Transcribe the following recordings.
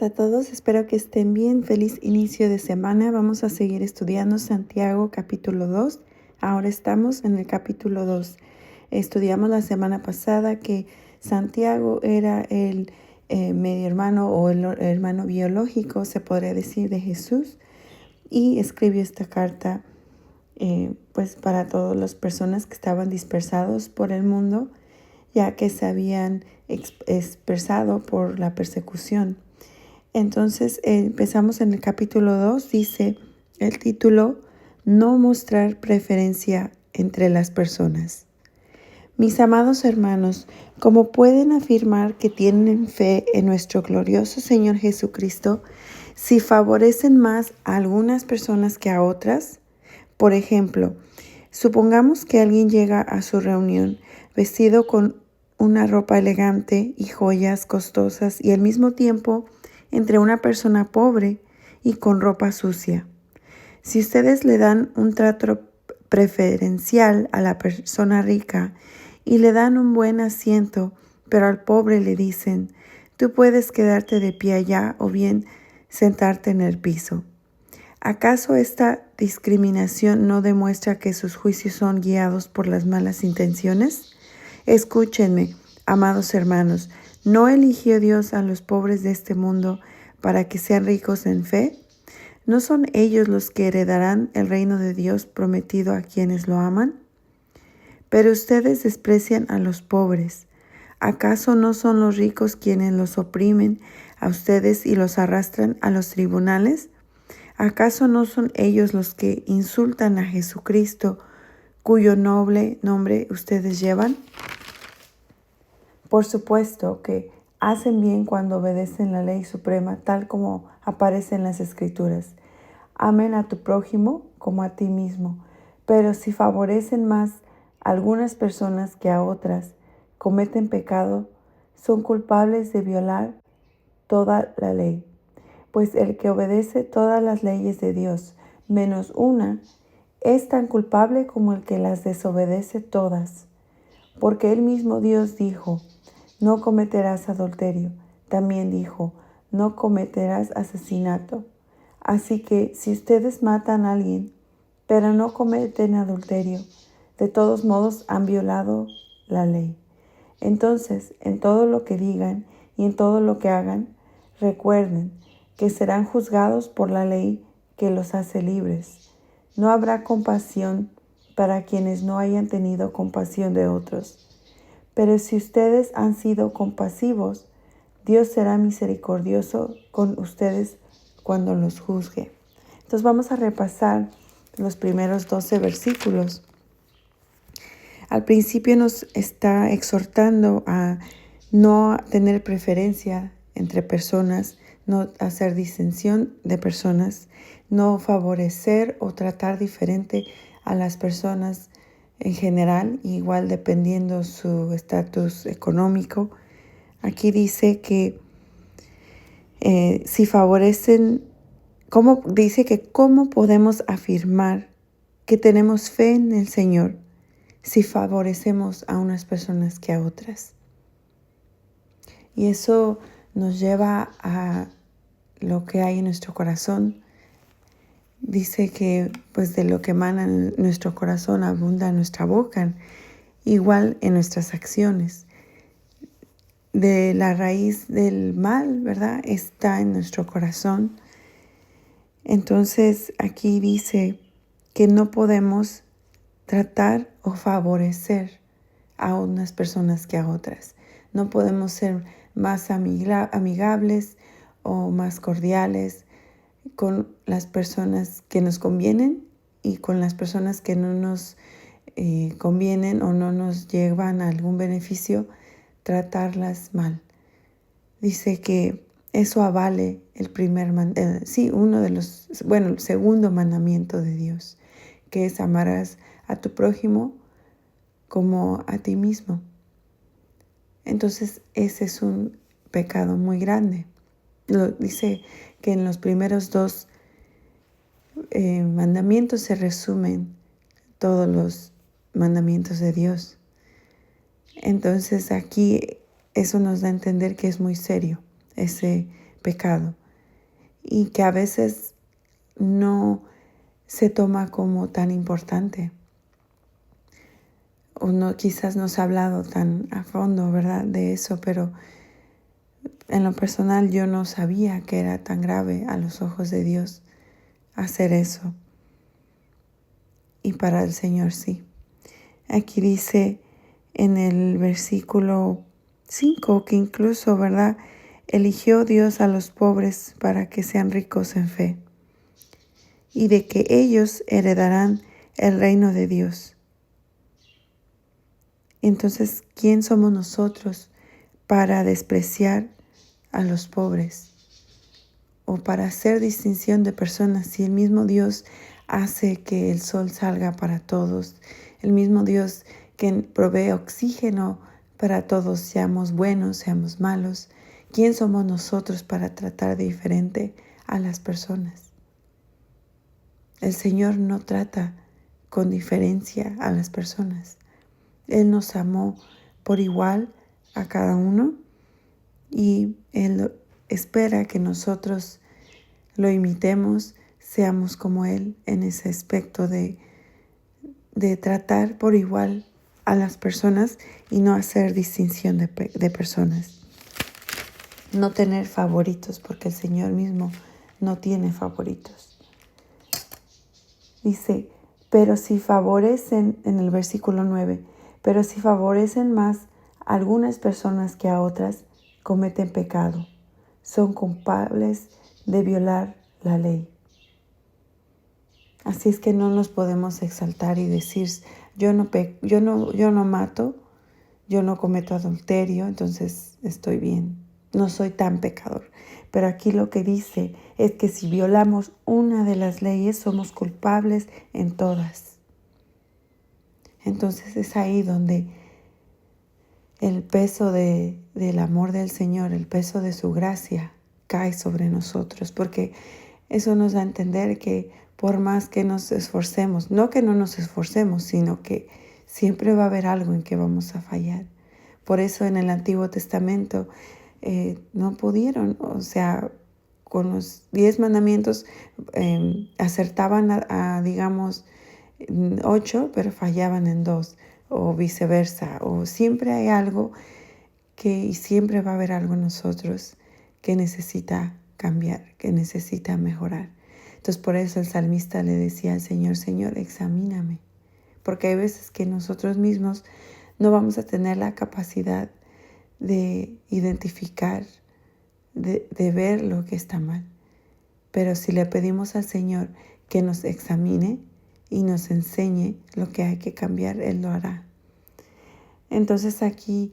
A todos, espero que estén bien. Feliz inicio de semana. Vamos a seguir estudiando Santiago capítulo 2. Ahora estamos en el capítulo 2. Estudiamos la semana pasada que Santiago era el medio hermano o el hermano biológico, se podría decir, de Jesús, y escribió esta carta pues para todas las personas que estaban dispersados por el mundo, ya que se habían dispersado por la persecución. Entonces empezamos en el capítulo 2, dice el título: No mostrar preferencia entre las personas. Mis amados hermanos, como pueden afirmar que tienen fe en nuestro glorioso Señor Jesucristo, si favorecen más a algunas personas que a otras? Por ejemplo, supongamos que alguien llega a su reunión vestido con una ropa elegante y joyas costosas y al mismo tiempo entre una persona pobre y con ropa sucia. Si ustedes le dan un trato preferencial a la persona rica y le dan un buen asiento, pero al pobre le dicen: tú puedes quedarte de pie allá o bien sentarte en el piso, ¿acaso esta discriminación no demuestra que sus juicios son guiados por las malas intenciones? Escúchenme, amados hermanos, ¿no eligió Dios a los pobres de este mundo para que sean ricos en fe? ¿No son ellos los que heredarán el reino de Dios prometido a quienes lo aman? Pero ustedes desprecian a los pobres. ¿Acaso no son los ricos quienes los oprimen a ustedes y los arrastran a los tribunales? ¿Acaso no son ellos los que insultan a Jesucristo, cuyo noble nombre ustedes llevan? Por supuesto que hacen bien cuando obedecen la ley suprema, tal como aparece en las Escrituras. Amen a tu prójimo como a ti mismo. Pero si favorecen más a algunas personas que a otras, cometen pecado, son culpables de violar toda la ley. Pues el que obedece todas las leyes de Dios, menos una, es tan culpable como el que las desobedece todas. Porque el mismo Dios dijo: no cometerás adulterio. También dijo: no cometerás asesinato. Así que si ustedes matan a alguien, pero no cometen adulterio, de todos modos han violado la ley. Entonces, en todo lo que digan y en todo lo que hagan, recuerden que serán juzgados por la ley que los hace libres. No habrá compasión para quienes no hayan tenido compasión de otros. Pero si ustedes han sido compasivos, Dios será misericordioso con ustedes cuando los juzgue. Entonces vamos a repasar los primeros 12 versículos. Al principio nos está exhortando a no tener preferencia entre personas, no hacer disensión de personas, no favorecer o tratar diferente a las personas en general, igual dependiendo su estatus económico. Aquí dice que si favorecen, ¿cómo podemos afirmar que tenemos fe en el Señor si favorecemos a unas personas que a otras? Y eso nos lleva a lo que hay en nuestro corazón. Dice que pues de lo que emana en nuestro corazón abunda nuestra boca, igual en nuestras acciones. De la raíz del mal, ¿verdad?, está en nuestro corazón. Entonces aquí dice que no podemos tratar o favorecer a unas personas que a otras. No podemos ser más amigables o más cordiales con las personas que nos convienen y con las personas que no nos convienen o no nos llevan a algún beneficio, tratarlas mal. Dice que eso avale el segundo mandamiento de Dios, que es: amarás a tu prójimo como a ti mismo. Entonces ese es un pecado muy grande. Dice que en los primeros 2 mandamientos se resumen todos los mandamientos de Dios. Entonces aquí eso nos da a entender que es muy serio ese pecado y que a veces no se toma como tan importante. O no, quizás no se ha hablado tan a fondo, ¿verdad?, de eso, pero en lo personal yo no sabía que era tan grave a los ojos de Dios hacer eso. Y para el Señor sí. Aquí dice en el versículo 5 que incluso, ¿verdad?, eligió Dios a los pobres para que sean ricos en fe y de que ellos heredarán el reino de Dios. Entonces, ¿quién somos nosotros para despreciar a los pobres o para hacer distinción de personas si el mismo Dios hace que el sol salga para todos, el mismo Dios que provee oxígeno para todos, seamos buenos, seamos malos? ¿Quién somos nosotros para tratar de diferente a las personas? El Señor no trata con diferencia a las personas. Él nos amó por igual a cada uno y Él espera que nosotros lo imitemos, seamos como Él en ese aspecto de tratar por igual a las personas y no hacer distinción de personas. No tener favoritos, porque el Señor mismo no tiene favoritos. Dice, pero si favorecen, en el versículo 9, pero si favorecen más a algunas personas que a otras, cometen pecado, son culpables de violar la ley. Así es que no nos podemos exaltar y decir, yo no mato, yo no cometo adulterio, entonces estoy bien, no soy tan pecador. Pero aquí lo que dice es que si violamos una de las leyes, somos culpables en todas. Entonces es ahí donde el peso del amor del Señor, el peso de su gracia cae sobre nosotros, porque eso nos da a entender que por más que nos esforcemos, no que no nos esforcemos, sino que siempre va a haber algo en que vamos a fallar. Por eso en el Antiguo Testamento no pudieron, o sea, con los 10 mandamientos acertaban digamos, 8, pero fallaban en 2, o viceversa, o siempre hay algo y siempre va a haber algo en nosotros que necesita cambiar, que necesita mejorar. Entonces por eso el salmista le decía al Señor, Señor, examíname, porque hay veces que nosotros mismos no vamos a tener la capacidad de identificar, de ver lo que está mal. Pero si le pedimos al Señor que nos examine y nos enseñe lo que hay que cambiar, Él lo hará. Entonces aquí,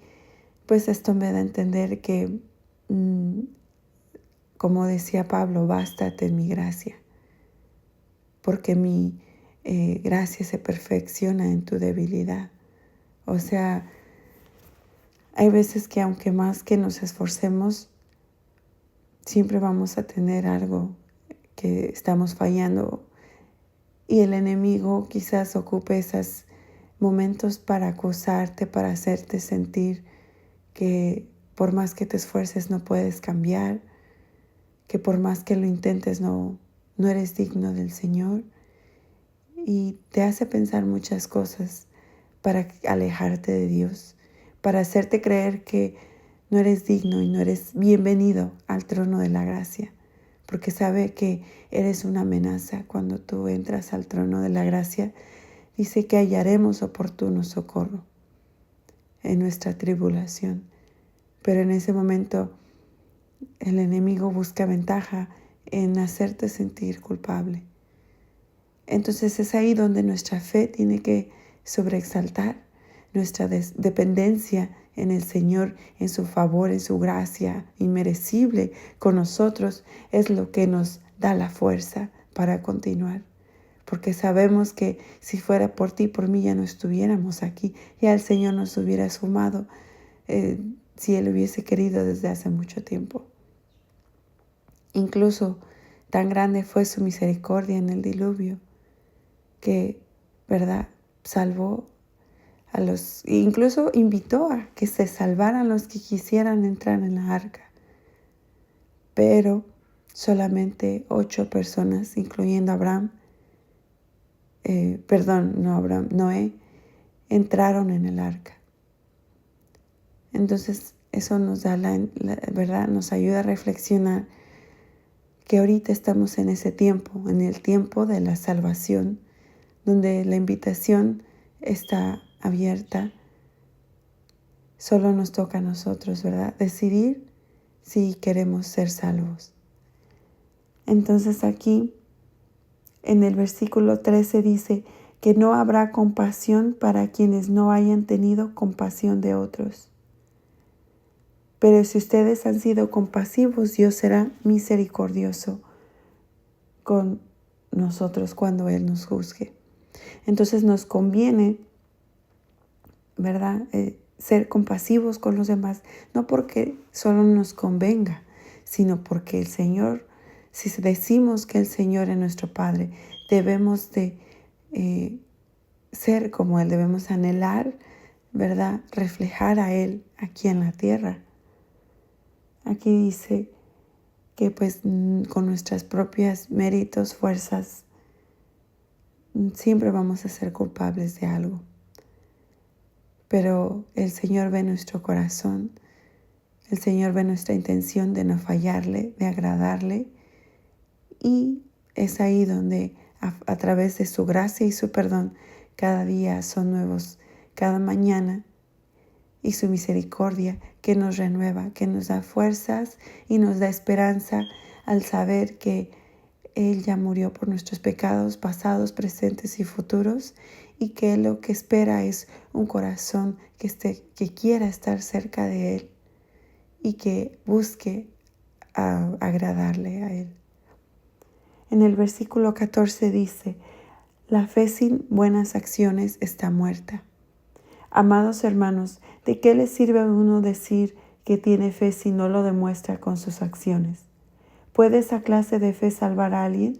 pues esto me da a entender que, como decía Pablo, bástate en mi gracia, porque mi gracia se perfecciona en tu debilidad. O sea, hay veces que aunque más que nos esforcemos, siempre vamos a tener algo que estamos fallando y el enemigo quizás ocupe esos momentos para acusarte, para hacerte sentir que por más que te esfuerces no puedes cambiar, que por más que lo intentes no eres digno del Señor, y te hace pensar muchas cosas para alejarte de Dios, para hacerte creer que no eres digno y no eres bienvenido al trono de la gracia, porque sabe que eres una amenaza. Cuando tú entras al trono de la gracia, dice que hallaremos oportuno socorro en nuestra tribulación. Pero en ese momento el enemigo busca ventaja en hacerte sentir culpable. Entonces es ahí donde nuestra fe tiene que sobreexaltar, nuestra dependencia en el Señor, en su favor, en su gracia inmerecible con nosotros, es lo que nos da la fuerza para continuar. Porque sabemos que si fuera por ti, por mí, ya no estuviéramos aquí. Ya el Señor nos hubiera sumado si Él hubiese querido desde hace mucho tiempo. Incluso tan grande fue su misericordia en el diluvio que, ¿verdad?, salvó a incluso invitó a que se salvaran los que quisieran entrar en la arca. pero solamente 8 personas, incluyendo Noé, entraron en el arca. Entonces eso nos da la verdad, nos ayuda a reflexionar que ahorita estamos en ese tiempo, en el tiempo de la salvación, donde la invitación está abierta. Solo nos toca a nosotros, ¿verdad? Decidir si queremos ser salvos. Entonces aquí en el versículo 13 dice que no habrá compasión para quienes no hayan tenido compasión de otros. Pero si ustedes han sido compasivos, Dios será misericordioso con nosotros cuando Él nos juzgue. Entonces nos conviene, ¿verdad? Ser compasivos con los demás, no porque solo nos convenga, sino porque el Señor, si decimos que el Señor es nuestro Padre, debemos de ser como Él, debemos anhelar, ¿verdad? Reflejar a Él aquí en la tierra. Aquí dice que pues con nuestras propias méritos, fuerzas, siempre vamos a ser culpables de algo. Pero el Señor ve nuestro corazón, el Señor ve nuestra intención de no fallarle, de agradarle, y es ahí donde a través de su gracia y su perdón cada día son nuevos, cada mañana, y su misericordia que nos renueva, que nos da fuerzas y nos da esperanza al saber que Él ya murió por nuestros pecados pasados, presentes y futuros, y que lo que espera es un corazón que quiera estar cerca de Él y que busque agradarle a Él. En el versículo 14 dice: la fe sin buenas acciones está muerta. Amados hermanos, ¿de qué le sirve a uno decir que tiene fe si no lo demuestra con sus acciones? ¿Puede esa clase de fe salvar a alguien?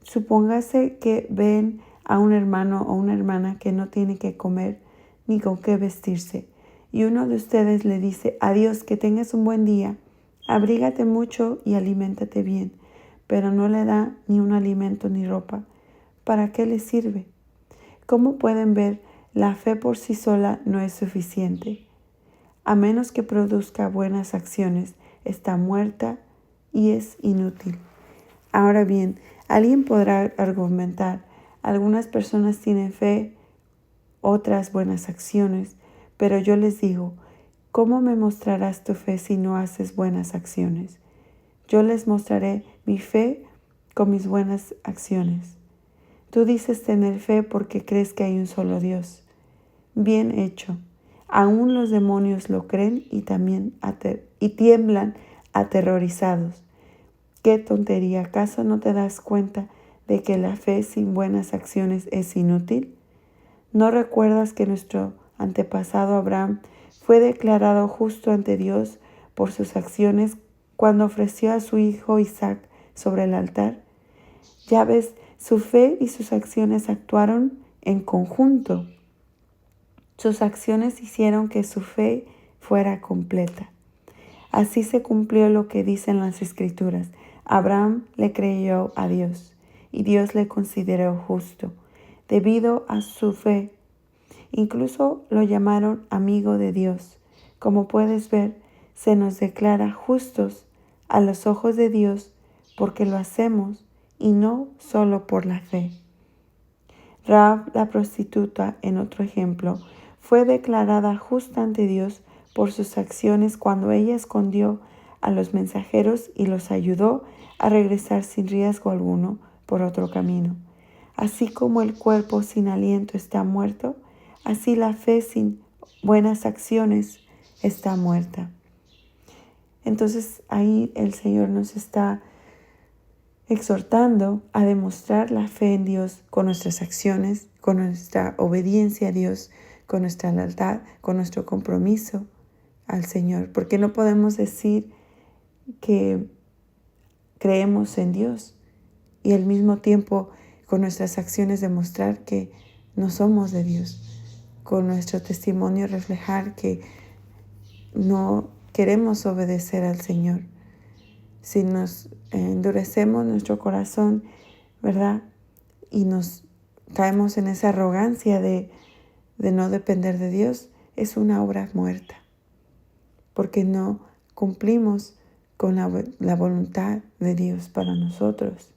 Supóngase que ven a un hermano o una hermana que no tiene que comer ni con qué vestirse, y uno de ustedes le dice: adiós, que tengas un buen día, abrígate mucho y aliméntate bien, pero no le da ni un alimento ni ropa. ¿Para qué le sirve? ¿Cómo pueden ver? La fe por sí sola no es suficiente. A menos que produzca buenas acciones, está muerta y es inútil. Ahora bien, alguien podrá argumentar: algunas personas tienen fe, otras buenas acciones, pero yo les digo: ¿cómo me mostrarás tu fe si no haces buenas acciones? Yo les mostraré mi fe con mis buenas acciones. Tú dices tener fe porque crees que hay un solo Dios. Bien hecho. Aún los demonios lo creen y tiemblan aterrorizados. ¡Qué tontería! ¿Acaso no te das cuenta de que la fe sin buenas acciones es inútil? ¿No recuerdas que nuestro antepasado Abraham fue declarado justo ante Dios por sus acciones cuando ofreció a su hijo Isaac sobre el altar? Ya ves, su fe y sus acciones actuaron en conjunto. Sus acciones hicieron que su fe fuera completa. Así se cumplió lo que dicen las Escrituras. Abraham le creyó a Dios y Dios le consideró justo debido a su fe. Incluso lo llamaron amigo de Dios. Como puedes ver, se nos declara justos a los ojos de Dios porque lo hacemos y no solo por la fe. Rahab, la prostituta, en otro ejemplo, fue declarada justa ante Dios por sus acciones cuando ella escondió a los mensajeros y los ayudó a regresar sin riesgo alguno por otro camino. Así como el cuerpo sin aliento está muerto, así la fe sin buenas acciones está muerta. Entonces ahí el Señor nos está exhortando a demostrar la fe en Dios con nuestras acciones, con nuestra obediencia a Dios, con nuestra lealtad, con nuestro compromiso al Señor. Porque no podemos decir que creemos en Dios y al mismo tiempo con nuestras acciones demostrar que no somos de Dios, con nuestro testimonio reflejar que no queremos obedecer al Señor. Si nos endurecemos nuestro corazón, ¿verdad? Y nos caemos en esa arrogancia de no depender de Dios, es una obra muerta, porque no cumplimos con la voluntad de Dios para nosotros.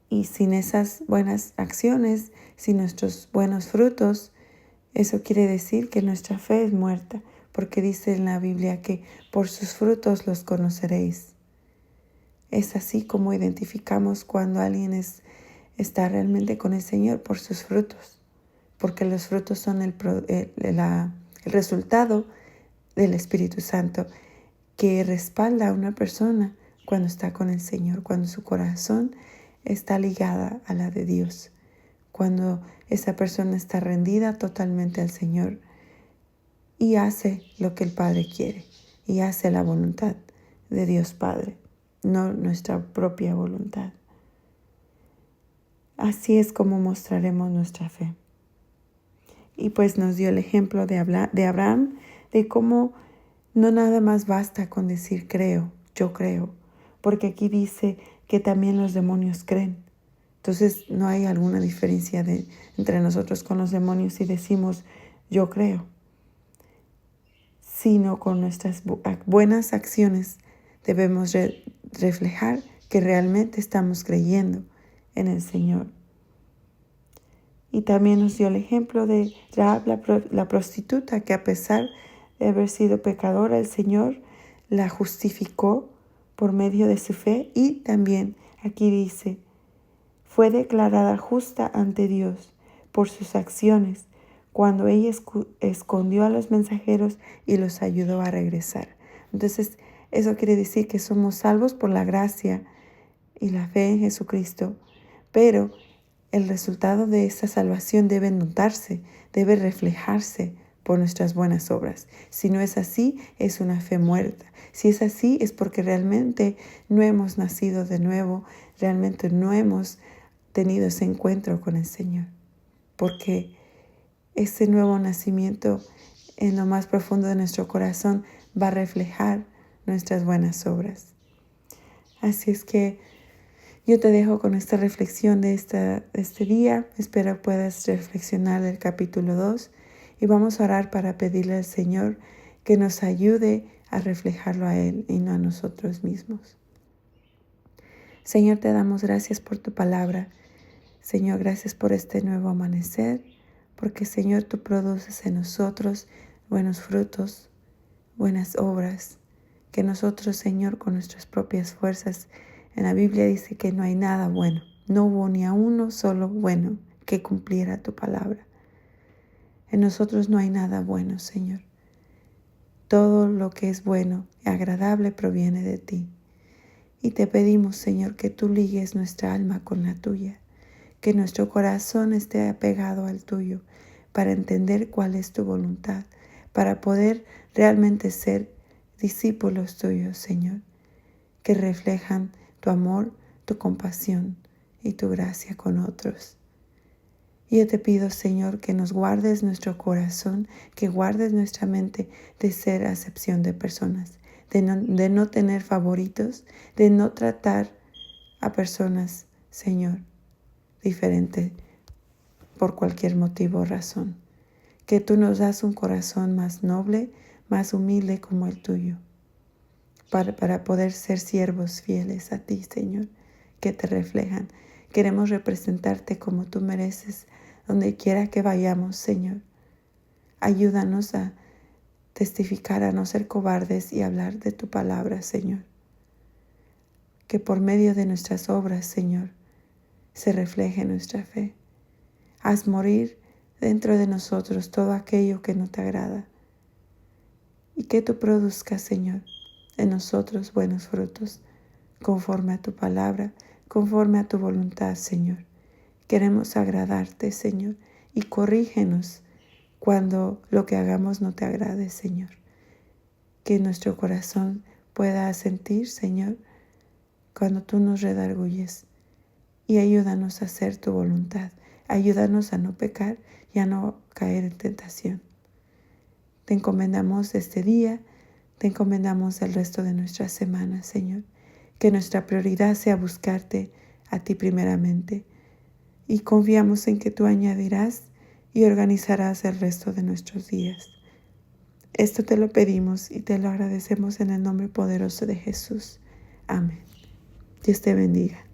Y sin esas buenas acciones, sin nuestros buenos frutos, eso quiere decir que nuestra fe es muerta, porque dice en la Biblia que por sus frutos los conoceréis. Es así como identificamos cuando alguien está realmente con el Señor, por sus frutos, porque los frutos son el resultado del Espíritu Santo que respalda a una persona cuando está con el Señor, cuando su corazón está ligada a la de Dios, cuando esa persona está rendida totalmente al Señor y hace lo que el Padre quiere y hace la voluntad de Dios Padre, no nuestra propia voluntad. Así es como mostraremos nuestra fe. Y pues nos dio el ejemplo de Abraham, de cómo no nada más basta con decir creo, yo creo, porque aquí dice que también los demonios creen. Entonces no hay alguna diferencia entre nosotros con los demonios si decimos yo creo, sino con nuestras buenas acciones debemos reflejar que realmente estamos creyendo en el Señor. Y también nos dio el ejemplo de Rahab, la prostituta, que a pesar de haber sido pecadora, el Señor la justificó por medio de su fe. Y también aquí dice, fue declarada justa ante Dios por sus acciones cuando ella escondió a los mensajeros y los ayudó a regresar. Entonces, eso quiere decir que somos salvos por la gracia y la fe en Jesucristo, pero el resultado de esa salvación debe notarse, debe reflejarse por nuestras buenas obras. Si no es así, es una fe muerta. Si es así, es porque realmente no hemos nacido de nuevo, realmente no hemos tenido ese encuentro con el Señor. Porque ese nuevo nacimiento en lo más profundo de nuestro corazón va a reflejar nuestras buenas obras. Así es que yo te dejo con esta reflexión de este día. Espero puedas reflexionar del capítulo 2 y vamos a orar para pedirle al Señor que nos ayude a reflejarlo a Él y no a nosotros mismos. Señor, te damos gracias por tu palabra. Señor, gracias por este nuevo amanecer, porque Señor, tú produces en nosotros buenos frutos, buenas obras, que nosotros, Señor, con nuestras propias fuerzas, en la Biblia dice que no hay nada bueno, no hubo ni a uno solo bueno que cumpliera tu palabra. En nosotros no hay nada bueno, Señor. Todo lo que es bueno y agradable proviene de ti. Y te pedimos, Señor, que tú ligues nuestra alma con la tuya, que nuestro corazón esté apegado al tuyo para entender cuál es tu voluntad, para poder realmente ser discípulos tuyos, Señor, que reflejan tu amor, tu compasión y tu gracia con otros. Y yo te pido, Señor, que nos guardes nuestro corazón, que guardes nuestra mente de ser acepción de personas, de no tener favoritos, de no tratar a personas, Señor, diferente por cualquier motivo o razón. Que tú nos das un corazón más noble, más humilde como el tuyo, para poder ser siervos fieles a ti, Señor, que te reflejan. Queremos representarte como tú mereces, donde quiera que vayamos, Señor. Ayúdanos a testificar, a no ser cobardes y hablar de tu palabra, Señor. Que por medio de nuestras obras, Señor, se refleje nuestra fe. Haz morir dentro de nosotros todo aquello que no te agrada. Y que tú produzcas, Señor, en nosotros buenos frutos, conforme a tu palabra, conforme a tu voluntad, Señor. Queremos agradarte, Señor, y corrígenos cuando lo que hagamos no te agrade, Señor. Que nuestro corazón pueda sentir, Señor, cuando tú nos redarguyes, y ayúdanos a hacer tu voluntad. Ayúdanos a no pecar y a no caer en tentación. Te encomendamos este día, te encomendamos el resto de nuestra semana, Señor. Que nuestra prioridad sea buscarte a ti primeramente. Y confiamos en que tú añadirás y organizarás el resto de nuestros días. Esto te lo pedimos y te lo agradecemos en el nombre poderoso de Jesús. Amén. Dios te bendiga.